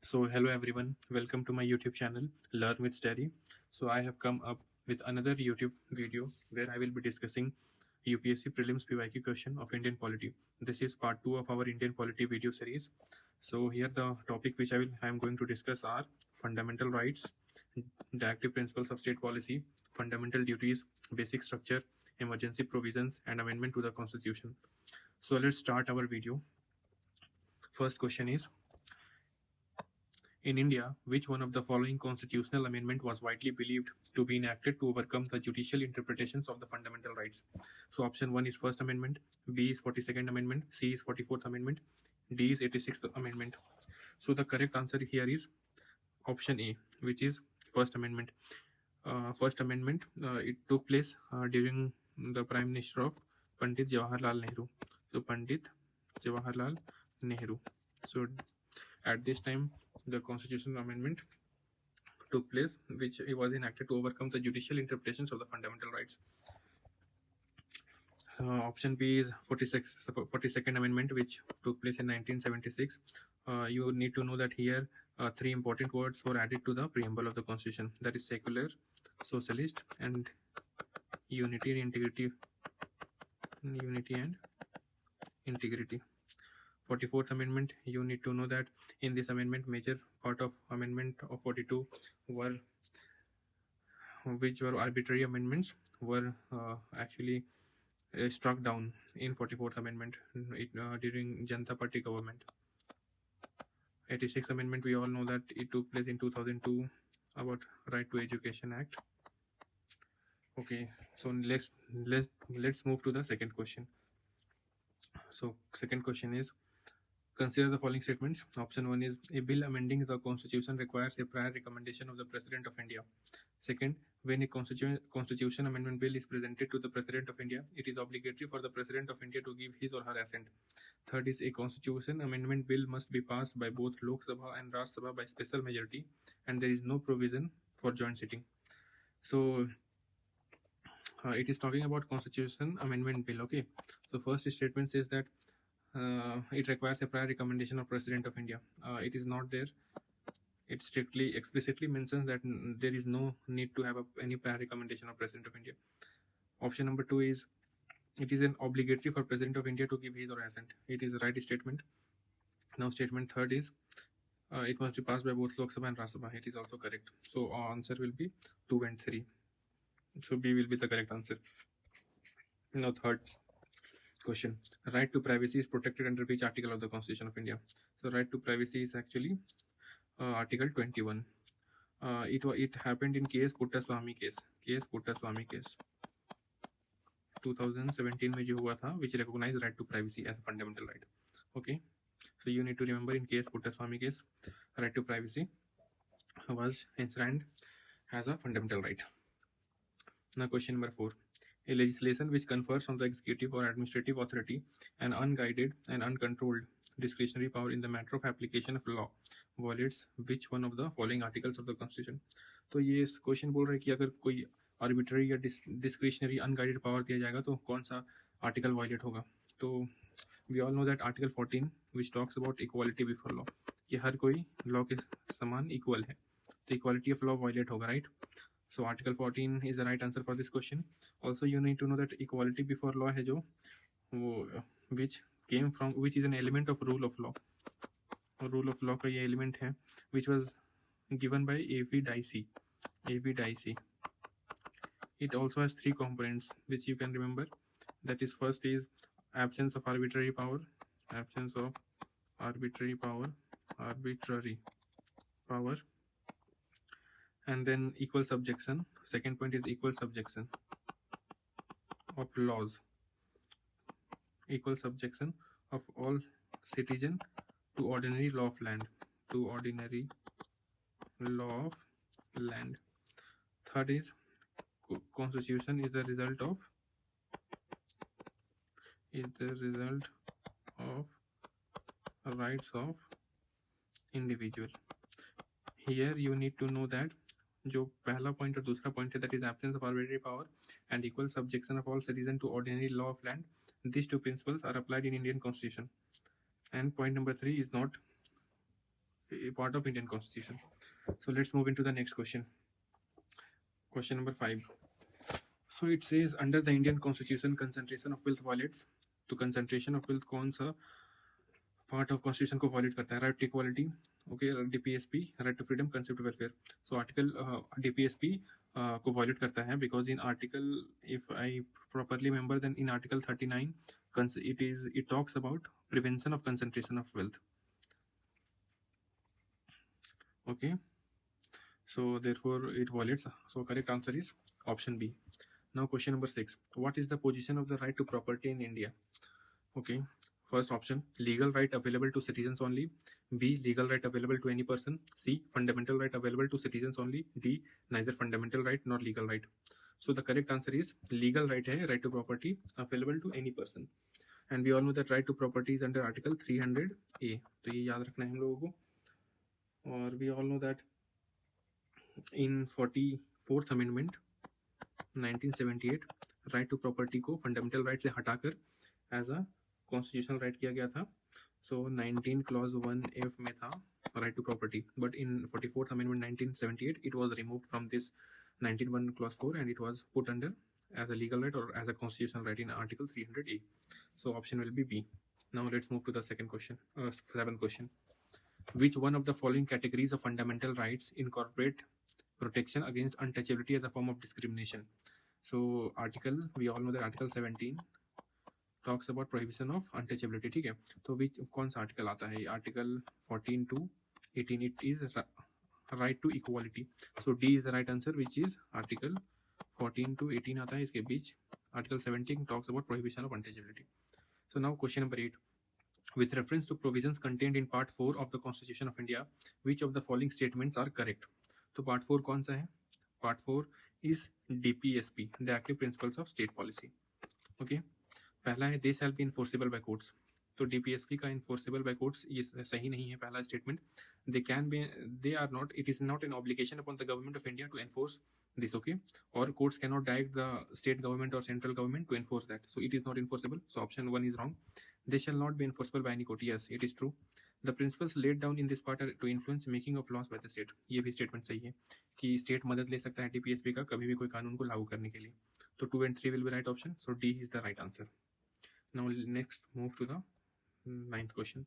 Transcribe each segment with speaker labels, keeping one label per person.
Speaker 1: So, hello everyone, welcome to my YouTube channel Learn with Study. So, I have come up with another YouTube video where I will be discussing UPSC Prelims PYQ question of Indian polity. This is part 2 of our Indian polity video series. So, here the topic which I am going to discuss are fundamental rights, directive principles of state policy, fundamental duties, basic structure, emergency provisions, and amendment to the Constitution. So, let's start our video. First question is, in India, which one of the following constitutional amendment was widely believed to be enacted to overcome the judicial interpretations of the fundamental rights? So option 1 is First Amendment, B is 42nd Amendment, C is 44th Amendment, D is 86th Amendment. So the correct answer here is option A, which is First Amendment. First Amendment, it took place during the Prime Minister of Pandit Jawaharlal Nehru. So Pandit Jawaharlal Nehru. So at this time, the constitutional amendment took place, which was enacted to overcome the judicial interpretations of the fundamental rights. Option B is 42nd Amendment, which took place in 1976. You need to know that here three important words were added to the preamble of the Constitution, that is secular, socialist, and unity and integrity. 44th Amendment, you need to know that in this amendment, major part of amendment of 42 which were arbitrary amendments, were actually struck down in 44th Amendment during Janata Party government. 86th Amendment, we all know that it took place in 2002 about Right to Education Act. Okay, so let's move to the second question. So second question is, consider the following statements. Option 1 is, a bill amending the Constitution requires a prior recommendation of the President of India. Second, when a constitution amendment bill is presented to the President of India, it is obligatory for the President of India to give his or her assent. Third is, a constitution amendment bill must be passed by both Lok Sabha and Raj Sabha by special majority, and there is no provision for joint sitting. So it is talking about constitution amendment bill. Okay, so first statement says that it requires a prior recommendation of President of India. It is not there. It strictly explicitly mentions that there is no need to have any prior recommendation of President of India. Option number 2 is, it is an obligatory for President of India to give his or her assent. It is the right statement. Now statement third is, it must be passed by both Lok Sabha and Raj Sabha. It is also correct. So our answer will be 2 and 3. So B will be the correct answer. Now third question, right to privacy is protected under which article of the Constitution of India? So right to privacy is actually article 21. It happened in KS Puttaswamy case. 2017 में जो हुआ था, which recognized right to privacy as a fundamental right. Okay, so you need to remember, in KS Puttaswamy case, right to privacy was enshrined as a fundamental right. Now question number 4. A legislation which confers on the executive or administrative authority an unguided and uncontrolled discretionary power in the matter of application of law violates which one of the following articles of the Constitution? तो ये question बोल रहा है कि अगर कोई arbitrary या discretionary unguided power दिया जाएगा तो कौन सा आर्टिकल वायलेट होगा? तो we all know that article 14 which talks about equality before law, कि हर कोई लॉ के समान इक्वल है, तो इक्वालिटी ऑफ लॉ वायलेट होगा, right? So article 14 is the right answer for this question. Also you need to know that equality before law है जो वो which is an element of rule of law. Rule of law का ये element है which was given by A.V. Dicey. It also has 3 components which you can remember. That is, first is absence of arbitrary power. And then equal subjection. Second point is equal subjection of laws. Equal subjection of all citizen to ordinary law of land. Third is constitution is the result of rights of individual. Here you need to know that जो पहला point और दूसरा point है, that is absence of arbitrary power and equal subjection of all citizen to ordinary law of land. These 2 principles are applied in Indian Constitution. And point number 3 is not a part of Indian Constitution. So let's move into the next question. Question number 5. So it says under the Indian Constitution, concentration of wealth violates. तो concentration of wealth कौन सा part of constitution को violate करता है? Right to equality, okay, DPSP, right to freedom, concept welfare. So article DPSP को violate करता है because in article, if I properly remember, then in article 39 it talks about prevention of concentration of wealth. Okay, so therefore it violates. So correct answer is option B. Now question number 6. What is the position of the right to property in India? Okay, first option, legal right available to citizens only. B, legal right available to any person. C, fundamental right available to citizens only. D, neither fundamental right nor legal right. So the correct answer is legal right है, right to property available to any person. And we all know that right to property is under article 300A. तो ये याद रखना है हम लोगों को. और we all know that in 44th amendment 1978 right to property को fundamental right से हटाकर as a कॉन्स्टिट्यूशनल राइट किया गया था. सो 19 क्लॉज 1F में था right to property, but in 44th amendment 1978 it was removed from this 19 clause 4 and it was put under as a legal right or as a constitutional right in article 300A. So option will be B. Now let's move to the second question, 7th question. Which one of the following categories of fundamental rights incorporate protection against untouchability as a form of discrimination? So article, we all know that article 17 talks about prohibition of untouchability. ठीक है, तो which कौन सा article आता है? Article 14 to 18 it is right to equality. So D is the right answer which is article 14 to 18 आता है. इसके बीच article 17 talks about prohibition of untouchability. So now question number 8. With reference to provisions contained in part 4 of the Constitution of India, which of the following statements are correct? तो part 4 कौन सा है? Part 4 is DPSP, Directive Principles of State Policy. Okay, पहला है they shall be enforceable by courts. तो DPSP का enforceable by courts ये सही नहीं है. पहला statement, they can be, they are not, it is not an obligation upon the government of India to enforce this. Okay, और courts can not direct the state government और central government to enforce that. So it is not enforceable. So option 1 is wrong. They shall not be enforceable by any court. Yes, it is true. The principles laid down in this part are to influence making of laws by the state. ये भी statement सही है कि state मदद ले सकता है DPSP का कभी भी कोई कानून को लागू करने के लिए. तो 2 and 3 will be right option. So D is the right answer. Now next move to the 9th question.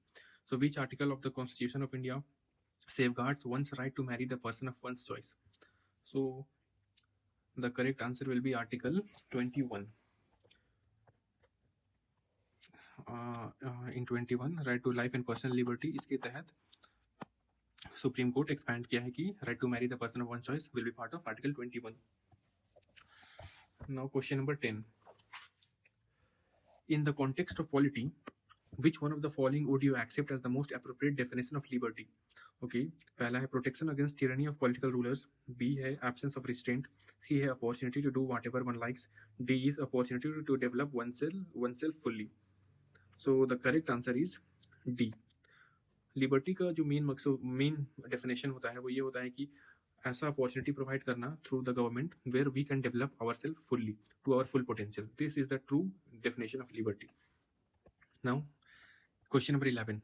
Speaker 1: So which article of the Constitution of India safeguards one's right to marry the person of one's choice? So the correct answer will be article 21. In 21 right to life and personal liberty, इसके तहत supreme court expand किया है कि right to marry the person of one's choice will be part of article 21. Now question number 10. In the context of polity, which one of the following would you accept as the most appropriate definition of liberty? Okay, पहला है protection against tyranny of political rulers. B है absence of restraint. C है opportunity to do whatever one likes. D is opportunity to develop oneself fully. So the correct answer is D. Liberty का जो main definition होता है वो ये होता है कि ऐसा अपॉर्चुनिटी प्रोवाइड करना through the government where we can develop our self fully to our full potential. This is the true definition of liberty. Now, question number 11.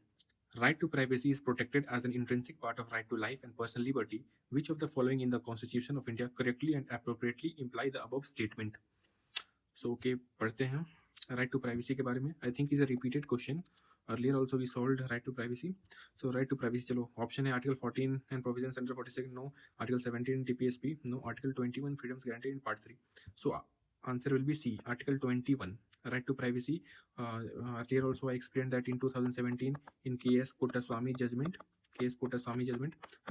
Speaker 1: Right to privacy is protected as an intrinsic part of right to life and personal liberty. Which of the following in the Constitution of India correctly and appropriately imply the above statement? So, okay, पढ़ते हैं right to privacy के बारे में. I think is a repeated question. Earlier also we solved right to privacy. So right to privacy, चलो option है article 14 and provisions under 42 no. Article 17 DPSP no. Article 21 freedoms guaranteed in part 3. So answer will be C, article 21. Right to privacy. Earlier also I explained that in 2017 in KS Puttaswamy judgment,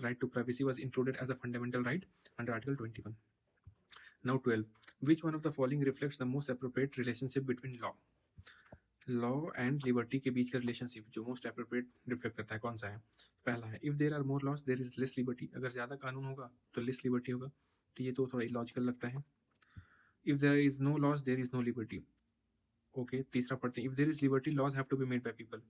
Speaker 1: right to privacy was included as a fundamental right under article 21. Now 12. Which one of the following reflects the most appropriate relationship between law and liberty के बीच का relationship जो most appropriate reflect करता है कौन सा है? पहला है if there are more laws there is less liberty. अगर ज्यादा कानून होगा तो लेस लिबर्टी होगा. तो ये तो थोड़ा इलॉजिकल लगता है. If there is no laws there is no liberty. Okay, तीसरा पढ़ते हैं. If there is liberty laws have to be made by people.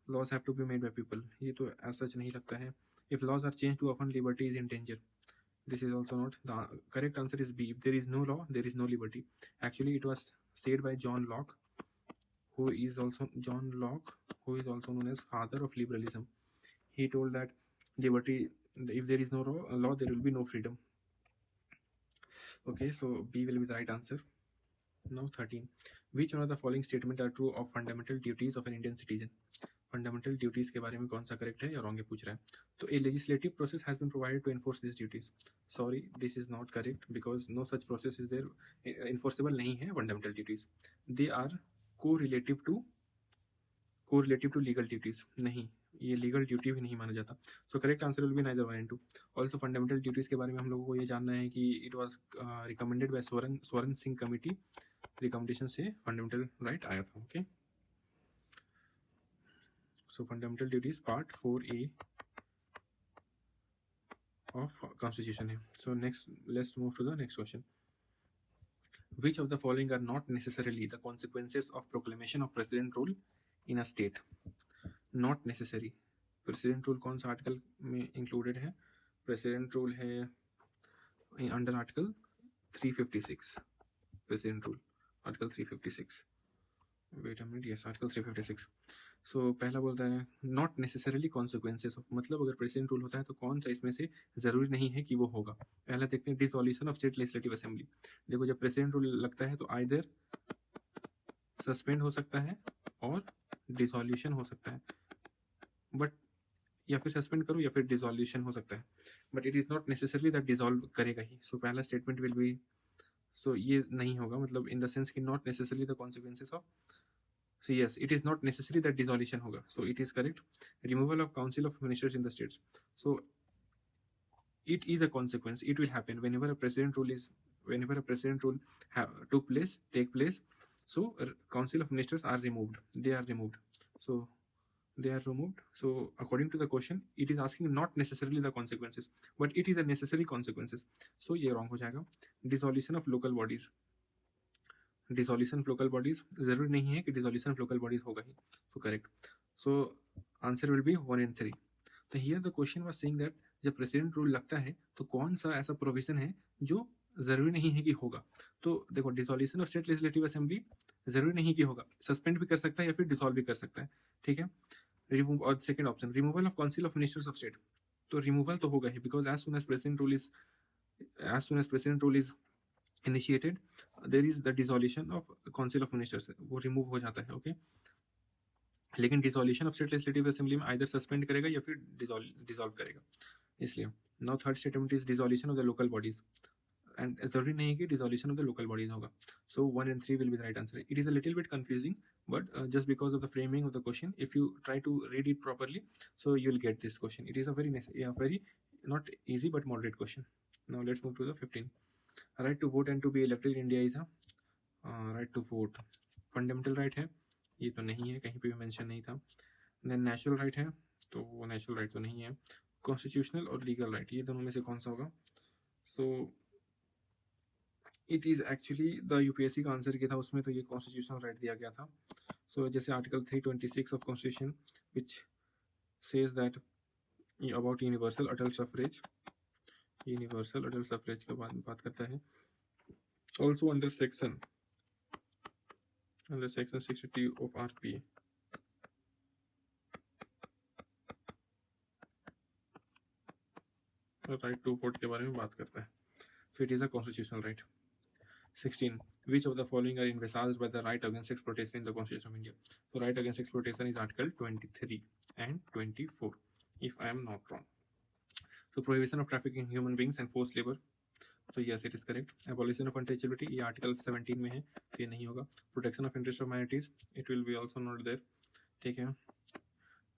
Speaker 1: Laws have to be made by people, ये तो ऐसा सच नहीं लगता है. If laws are change to often liberty is in danger. This is also not. The correct answer is B. If there is no law, there is no liberty. Actually, it was said by John Locke, who is also known as father of liberalism. He told that liberty. If there is no law, there will be no freedom. Okay, so B will be the right answer. Now 13. Which one of the following statement are true of fundamental duties of an Indian citizen? Fundamental duties के बारे में कौन सा correct है या wrong है पूछ रहा है. तो a legislative process has been provided to enforce this duties. Sorry, this is not correct because no such process is there. Enforceable नहीं है fundamental duties. They are correlative to legal duties. नहीं, ये legal duty भी नहीं माना जाता. So correct answer will be neither 1 and 2. Also fundamental duties के बारे में हम लोगों को ये जानना है कि इट वॉज रिकमेंडेड बाय स्वर्ण सिंह कमिटी. रिकमेंडेशन से फंडामेंटल राइट आया था. Okay, so fundamental duties part 4A of constitution hai. So next, let's move to the next question. Which of the following are not necessarily the consequences of proclamation of president rule in a state? Not necessary. president rule कौन सा article में included है? president rule है under article 356. president rule article 356. Wait a minute, yes, article 356. So पहला बोलता है not necessarily consequences of, मतलब अगर प्रेसिडेंट रूल होता है तो कौन सा इसमें से जरूरी नहीं है कि वो होगा. पहला देखते हैं dissolution of state legislative assembly. देखो, जब प्रेसिडेंट रूल लगता है तो आइदर सस्पेंड हो सकता है और डिसॉल्यूशन हो सकता है, बट या फिर सस्पेंड करो या फिर डिसॉल्यूशन हो सकता है, but it is not necessarily that dissolve करेगा ही. सो पहला स्टेटमेंट विल बी, सो ये नहीं होगा, मतलब इन द सेंस कि not necessarily the consequences of. So yes, it is not necessary that dissolution होगा. So it is correct. Removal of council of ministers in the states. So it is a consequence. It will happen whenever a president rule take place. So council of ministers are removed. They are removed. So according to the question, it is asking not necessarily the consequences, but it is a necessary consequences. So ये wrong हो जाएगा. Dissolution of local bodies. Dissolution of local bodies, जरूरी नहीं है कि dissolution of local bodies होगा ही. So correct. So answer will be 1 and 3. तो here the question was saying that जब प्रेसिडेंट रूल लगता है तो कौन सा ऐसा प्रोविजन है जो जरूरी नहीं है कि होगा. तो देखो, dissolution of state legislative assembly जरूरी नहीं कि होगा, सस्पेंड भी कर सकता है या फिर डिसॉल्व भी कर सकता है. ठीक है. रिमूव, और second option removal of council of ministers of state. तो रिमूवल तो होगा ही, because as soon as president rule is initiated there is the dissolution of council of ministers, वो रिमूव हो जाता है. ओके, लेकिन dissolution of state legislative assembly में आइदर सस्पेंड करेगा या फिर डिसॉल्व करेगा. इसलिए now third statement is dissolution of the local bodies, and जरूरी नहीं कि dissolution of the local bodies होगा. सो 1 and 3 will be the right answer. It is a little bit confusing, but just because of the framing of the question, if you try to read it properly, so you'll get this question. It is a very not easy but moderate question. Now let's move to the 15. Right to vote and to be elected in India is a right to vote. Fundamental right है, ये तो नहीं है, कहीं पे भी mention नहीं था. देन नेचुरल राइट है, तो वो नेचुरल राइट तो नहीं है. कॉन्स्टिट्यूशनल और लीगल राइट, ये दोनों में से कौन सा होगा? So it is actually the UPSC का आंसर किया था, उसमें तो ये कॉन्स्टिट्यूशनल राइट दिया गया था. सो जैसे article 326 of constitution which says that about universal adult suffrage का बात करता है. Also under section 62 of RPA. Right to vote के बारे में बात करता है. So it is a constitutional right. 16. Which of the following are envisaged by the right against exploitation in the Constitution of India? So right against exploitation is Article 23 and 24, if I am not wrong. So prohibition of trafficking human beings and forced labor. So yes, it is correct. Abolition of untouchability, ये Article 17 में है, तो ये नहीं होगा. Protection of interest of minorities, it will be also not there. ठीक है.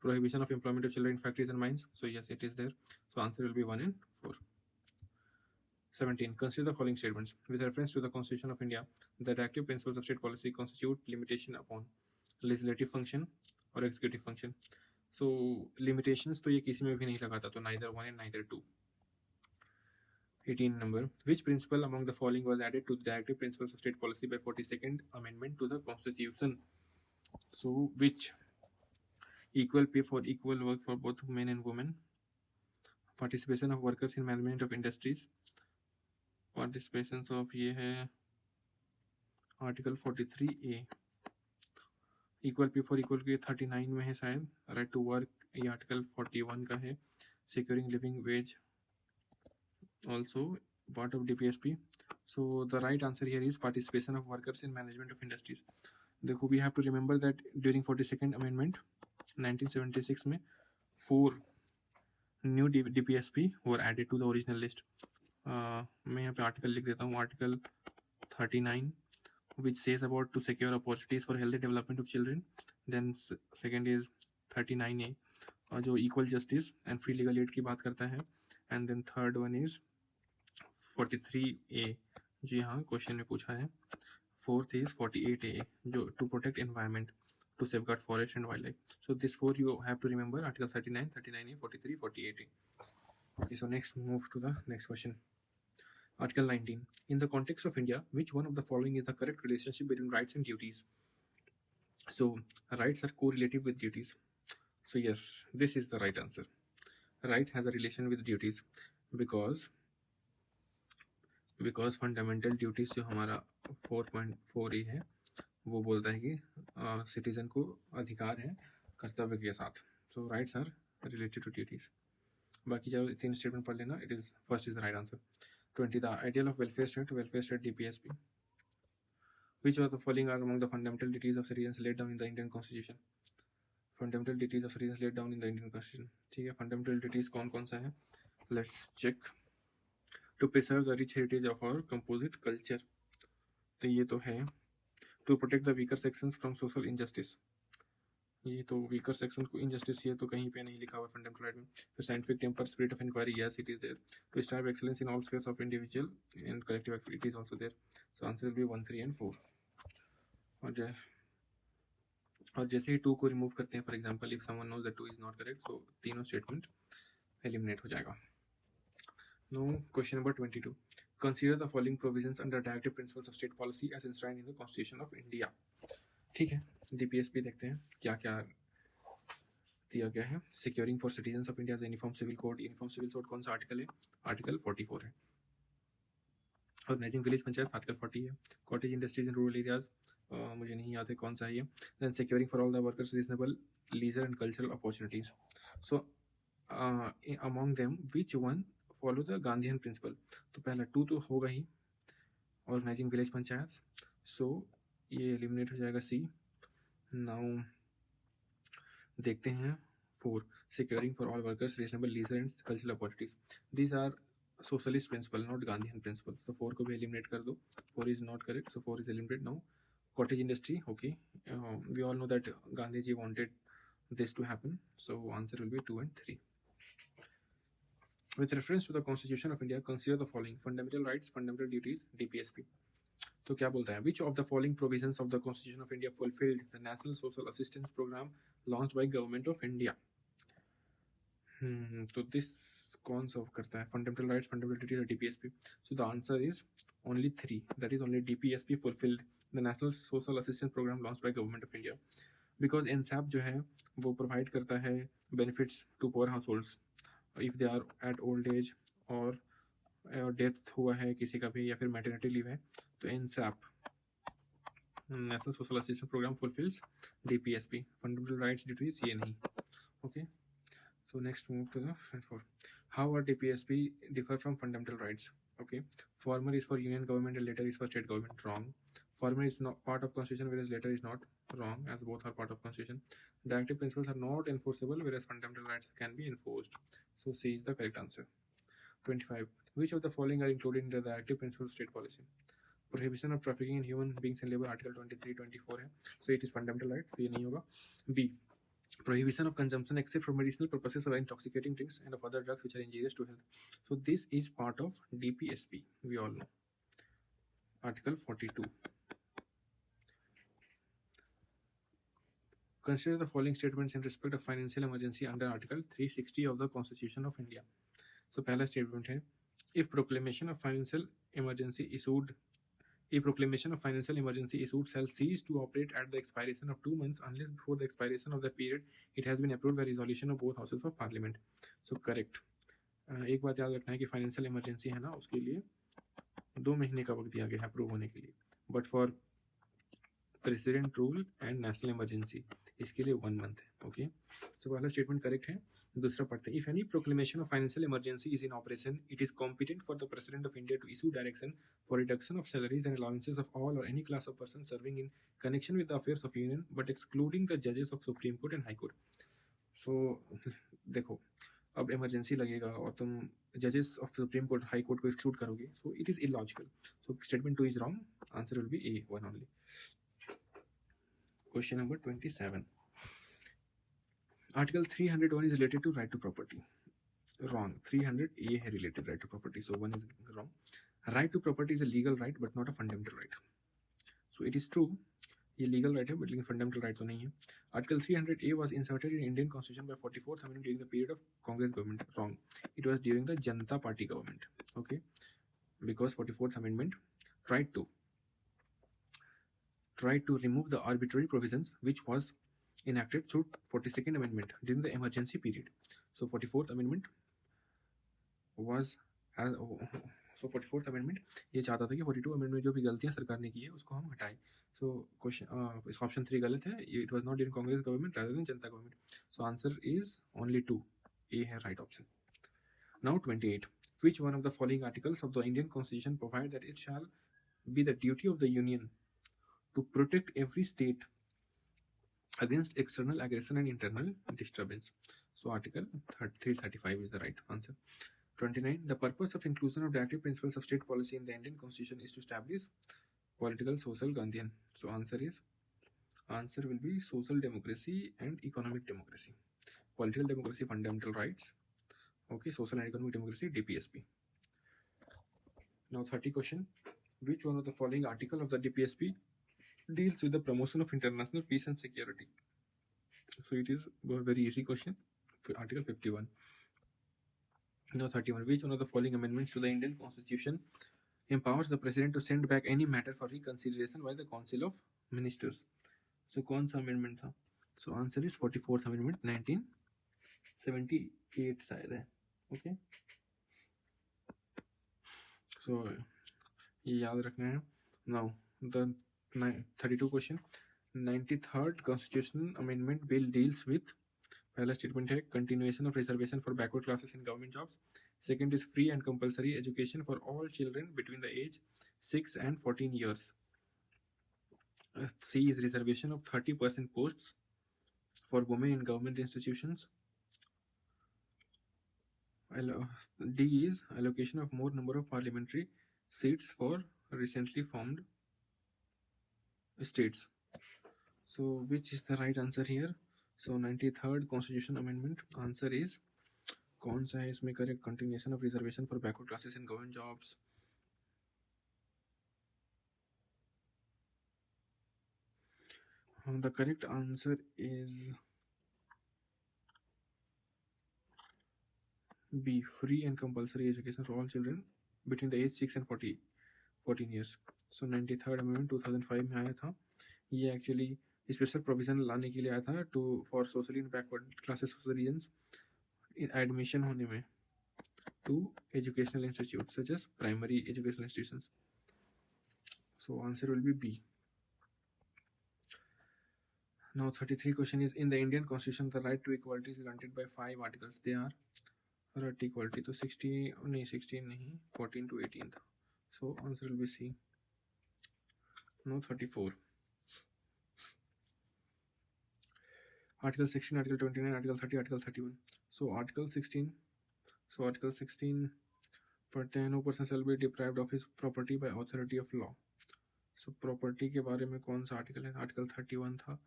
Speaker 1: Prohibition of employment of children in factories and mines. So yes, it is there. So answer will be 1 and 4. 17. Consider the following statements. With reference to the Constitution of India, the directive principles of state policy constitute limitation upon legislative function or executive function. So limitations तो ये किसी में भी नहीं लगाता, तो neither 1 and neither 2. 18 number. Which principle among the following was added to the directive principles of state policy by 42nd Amendment to the Constitution? So which? Equal pay for equal work for both men and women. Participation of workers in management of industries. Participation of ये है article 43A. Equal pay for equal के 39 में है शायद. Right to work ये article 41 का है. securing living wage also part of DPSP. So the right answer here is participation of workers in management of industries. देखो, we have to remember that during 42nd amendment 1976 में 4 new DPSP were added to the original list. मैं यहाँ पे article लिख देता हूँ, article 39 which says about to secure opportunities for healthy development of children. Then second is 39A जो equal justice and free legal aid की बात करता है. And then third one is 43A जी हाँ क्वेश्चन में पूछा है. Fourth is 48A जो to protect environment, to safeguard forest and wildlife. So this 4 you have to remember, article 39, 39A, 43, 48A. Okay, so next move to the next question. Article 19. In the context of India, which one of the following is the correct relationship between rights and duties? So rights are correlative with duties. So yes, this is the right answer. Right has a relation with duties because fundamental duties जो हमारा 4.4 है वो बोलता है कि citizen को अधिकार है कर्तव्य के साथ. So rights are related to duties. बाकी जो 3 स्टेटमेंट पढ़ लेना. It is first is the right answer. 20. The ideal of welfare state DPSP. Which of the following are among the fundamental duties of citizens laid down in the Indian Constitution? Fundamental duties of citizen laid down in the Indian Constitution. ठीक है, fundamental duties कौन कौन सा है? Let's check. To preserve the rich heritage of our composite culture. तो ये तो है. To protect the weaker sections from social injustice. ये तो वीकर सेक्शन को इनजस्टिस ये तो कहीं पे नहीं लिखा हुआ फंडामेंटल राइट में. फिर scientific temper, spirit of inquiry, yes it is there. To strive excellence in all spheres of individual and collective activities also there. So answer will be 1, 3 and 4. और जैसे ही 2 को रिमूव करते हैं, for example if someone knows that 2 is not correct, so तीनों statement eliminate हो जाएगा. Now question number 22. Consider the following provisions under directive principles of state policy as enshrined in the Constitution of India. ठीक है, DPSP देखते हैं क्या क्या दिया गया है. Securing for citizens of India uniform civil code. Uniform civil code कौन सा आर्टिकल है? आर्टिकल 44 है. ऑर्गेनाइजिंग विलेज पंचायत आर्टिकल 40 है. Cottage industries in rural areas मुझे नहीं याद है कौन सा है ये. Then securing for all the workers reasonable leisure and cultural opportunities. So among them which one follow the Gandhian principle. तो पहला 2 तो होगा ही, ऑर्गेनाइजिंग विलेज पंचायत. सो ये एलिमिनेट हो जाएगा सी. नाउ देखते हैं 4. Securing for all workers reasonable leisure and cultural opportunities. These are socialist principle not Gandhian principle. So 4 को भी एलिमिनेट कर दो. 4 is not correct, so 4 is eliminate. Now cottage industry. Okay, we all know that Gandhi ji wanted this to happen, so answer will be 2 and 3. With reference to the Constitution of India, consider the following: fundamental rights, fundamental duties, DPSP. तो क्या बोलता है? Which of the following provisions of the Constitution of India fulfilled the National Social Assistance Program launched by Government of India? तो this कौन solve करता है? Fundamental rights, fundamental duties, or DPSP? So the answer is only 3. That is only DPSP fulfilled the National Social Assistance Program launched by Government of India. Because NSAP जो है वो provide करता है benefits to poor households if they are at old age और death हुआ है किसी का भी या फिर मैटरनिटी लीव है. तो NSAP national social assistance programme fulfils DPSP. Fundamental rights duties ये नहीं. Okay, so next move to the 4. How are DPSP differ from fundamental rights? Okay, former is for union government and latter is for state government. Wrong. Former is not part of Constitution, whereas later is not. Wrong, as both are part of Constitution. Directive principles are not enforceable, whereas fundamental rights can be enforced. So C is the correct answer. 25. Which of the following are included in the directive principles of state policy? Prohibition of trafficking in human beings and labor, Article 23, 24 है. So it is fundamental rights. So ये नहीं होगा. B. Prohibition of consumption except for medicinal purposes of intoxicating drinks and of other drugs which are injurious to health. So this is part of DPSP. We all know. Article 42. Consider the following statements in respect of financial emergency under Article 360 of the Constitution of India. So पहला statement है, if proclamation of financial emergency issued shall cease to operate at the expiration of 2 months unless before the expiration of the period it has been approved by resolution of both houses of parliament. So correct. एक बात याद रखना है कि financial emergency है ना, उसके लिए 2 महीने का वक्त दिया गया है अप्रूव होने के लिए. But for president rule and national emergency इसके लिए 1 मंथ है। ओके, तो पहला स्टेटमेंट करेक्ट है। दूसरा पढ़ते हैं, if any proclamation of financial emergency is in operation it is competent for the president of India to issue direction for reduction of salaries and allowances of all or any class of person serving in connection with the affairs of union but excluding the जजेस of supreme court and high court. So देखो, अब emergency लगेगा और तुम जजेस of supreme court high court को exclude करोगे, सो it is illogical. So statement 2 is wrong, answer will B A, 1 only. Question number 27, article 301 is related to right to property. Wrong. 300A है related right to property, so 1 is wrong. Right to property is a legal right but not a fundamental right. So it is true, ये legal right है but लेकिन fundamental right तो नहीं है। Article 300A was inserted in Indian Constitution by 44th Amendment during the period of Congress government. Wrong. It was during the Janata Party government. Okay, because 44th Amendment tried to remove the arbitrary provisions which was enacted through 42nd Amendment during the emergency period. So 44th Amendment was so 44th Amendment ये चाहता था कि 42 Amendment में जो भी गलतियां सरकार ने की है उसको हम हटाएं। So क्वेश्चन इसका ऑप्शन 3 गलत है, it was not during Congress government rather than Janata government. So answer is only 2, A है right option. Now 28, which one of the following articles of the Indian Constitution provide that it shall be the duty of the Union to protect every state against external aggression and internal disturbance? So article 335 is the right answer. 29, the purpose of inclusion of the active principles of state policy in the Indian Constitution is to establish political social Gandhian. So answer will be social democracy and economic democracy. Political democracy, fundamental rights. Okay, social and economic democracy, DPSP. Now 30 question, which one of the following article of the DPSP deals with the promotion of international peace and security? So it is a very easy question. Article 51. Now 31, which one of the following amendments to the Indian Constitution empowers the president to send back any matter for reconsideration by the Council of Ministers? So कौन सा amendment था? So answer is 44th Amendment 1978 शायद है। Okay, so ये याद रखना है। Now the 32 question, 93rd Constitutional Amendment Bill deals with, पहला स्टेटमेंट है continuation of reservation for backward classes in government jobs. Second is free and compulsory education for all children between the age 6 and 14 years. C is reservation of 30% posts for women in government institutions. D is allocation of more number of parliamentary seats for recently formed states. So which is the right answer here? So 93rd Constitution Amendment, answer is कौन सा है इसमें correct? Continuation of reservation for backward classes in government jobs. The correct answer is B, free and compulsory education for all children between the age 6 and 14 years. So 93rd Amendment 2005 में आया था। ये actually special provision लाने के लिए आया था to for socially backward classes reasons admission होने में to educational institutes such as primary educational institutions. So answer will be B. Now 33 question is, in the Indian Constitution the right to equality is granted by 5 articles. They are right to equality तो 16 नहीं 14 to 18 था. So answer will be C. Now 34. Article 16, Article 29, Article 30, Article 31. So Article 16 पढ़ते हैं, no person shall be deprived of his property by authority of law. So property के बारे में कौन सा आर्टिकल है? Article 31 था,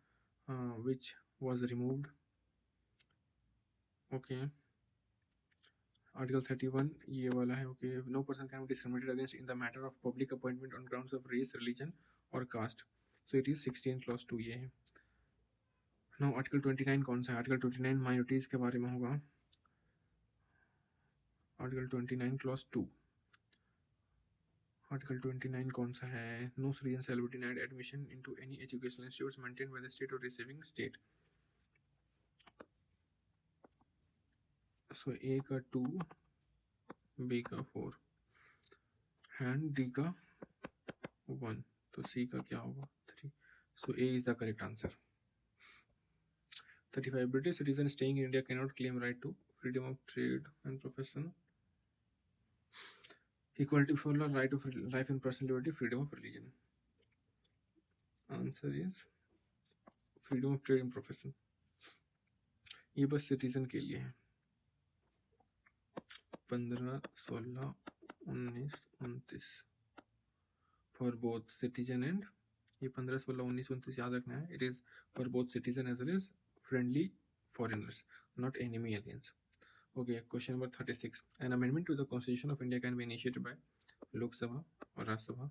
Speaker 1: which was removed. Okay. Article 31 ये वाला है. Okay. No person can be discriminated against in the matter of public appointment on grounds of race, religion or caste. So it is 16 clause 2 ये है. Now Article 29 कौन सा है? Article 29 minorities के बारे में होगा. Article 29 clause 2. Article 29 कौन सा है? No citizen shall be denied admission into any educational institutes maintained by the state or receiving state. So A का 2, B का 4 and D का 1. तो C का क्या होगा? 3. So A is the correct answer. 35. British citizen staying in India cannot claim right to freedom of trade and profession, equality for all, right of life and personal liberty, freedom of religion. Answer is freedom of trade and profession. ये बस citizen के लिए है. 15, 16, 19, 29 for both citizen and ये 15, 16, 19, 29 याद रखना है. It is for both citizen as well as friendly foreigners, not enemy aliens. Okay, question number 36. An amendment to the Constitution of India can be initiated by Lok Sabha or Rajya Sabha.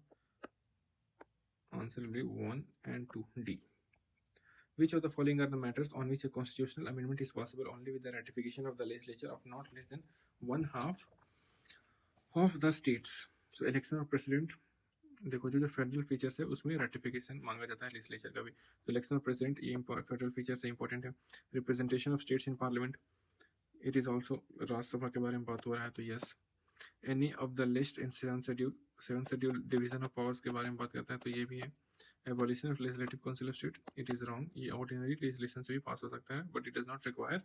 Speaker 1: Answer will be 1 and 2, D. Which of the following are the matters on which a constitutional amendment is possible only with the ratification of the legislature of not less than 1/2 of the states? So election of president, देखो जो federal features है उसमें ratification मांगा जाता है legislature का भी. तो इलेक्शन ऑफ प्रेसिडेंट ये फेडरल फीचर से इंपॉर्टेंट है. Representation of states in parliament, it is also Rajya Sabha के बारे में बात हो रहा है तो yes. Any of the list in 7th schedule division of powers के बारे में बात करता है तो ये भी है. Abolition of legislative council of state, it is wrong. ये ऑर्डिनरी लेजिस्लेशन से भी पास हो सकता है but it does not require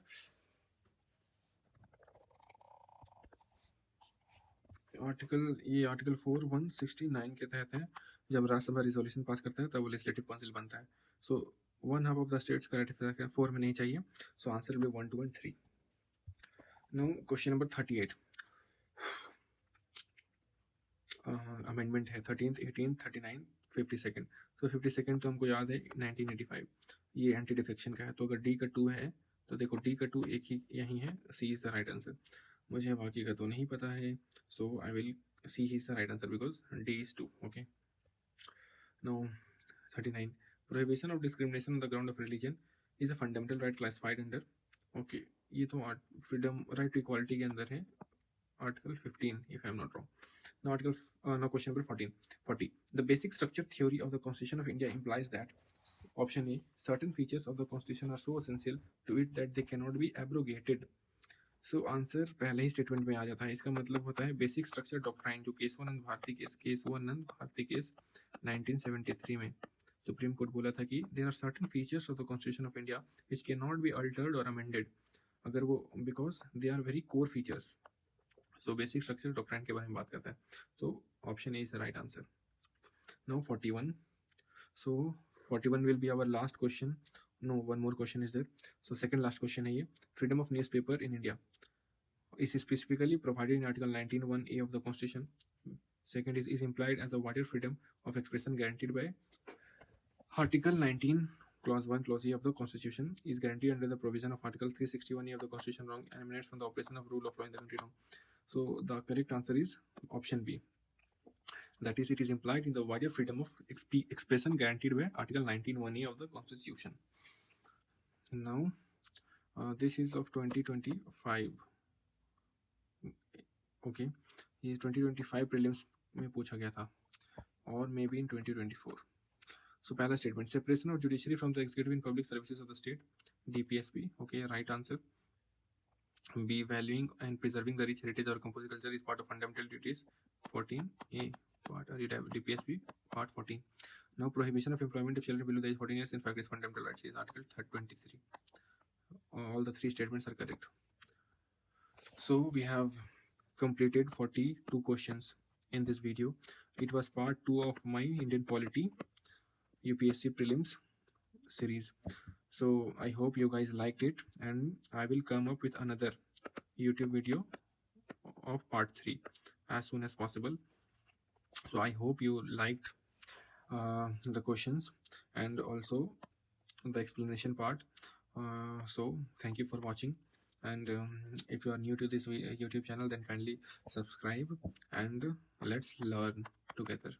Speaker 1: article 4(1)(69) के तहत है. जब राज्यसभा रिजोल्यूशन पास करता है तब वो लेजिस्लेटिव काउंसिल बनता है. सो 1/2 ऑफ द स्टेट्स का रेटिफिकेशन 4 में नहीं चाहिए. सो answer will be 1, 2 and 3. Now question number 38. Amendment है 13th, 18th, 39, 52nd. तो 52nd तो हमको याद है 1985, ये एंटी डिफेक्शन का है. तो अगर डी का 2 है तो देखो डी का 2 एक ही यही है. C is the right answer. मुझे बाकी का तो नहीं पता है, so I will C is the right answer because D is 2. Okay. Now 39. Prohibition of discrimination on the ground of religion is a fundamental right classified under. Okay, ये तो freedom right to equality के अंदर है, article 15 if I am not wrong. Now question number 40. The basic structure theory of the Constitution of India implies that option A, certain features of the Constitution are so essential to it that they cannot be abrogated. So answer पहले ही statement में आ जाता है. इसका मतलब होता है basic structure doctrine जो case 1 Nand Bharati case 1973 में सुप्रीम कोर्ट बोला था कि there are certain features of the constitution of India which can not be altered और अमेंडेड, अगर वो because they are very core features. So basic structure doctrine के बारे में बात करता है. So option A is the right answer. Now 41. So 41 will be our last question. No, one more question is there. So second last question है ये. Freedom of newspaper in India is specifically provided in Article 19(1)(a) of the Constitution. Second is implied as a wider freedom of expression guaranteed by Article 19, Clause 1, Clause E of the Constitution, is guaranteed under the provision of Article 361(a) of the Constitution. Wrong, and emanates from the operation of rule of law in the country. Wrong. So the correct answer is option B. That is, it is implied in the wider freedom of expression guaranteed by Article 19(1)(a) of the Constitution. Now, this is of 2025. Okay, ये 2025 prelims में पूछा गया था और may be in 2024. So पहला statement, separation of judiciary from the executive in public services of the state, DPSP. Okay, right answer. B, valuing and preserving the rich heritage our composite culture is part of fundamental duties, 14A part और DPSP part 14. Now prohibition of employment of children below the age 14 years in fact is fundamental rights, is article 23. All the 3 statements are correct. So we have completed 42 questions in this video. It was part 2 of my Indian Polity UPSC prelims series. So I hope you guys liked it, and I will come up with another YouTube video of part 3 as soon as possible. So I hope you liked the questions and also the explanation part. So thank you for watching. And if you are new to this YouTube channel, then kindly subscribe and let's learn together.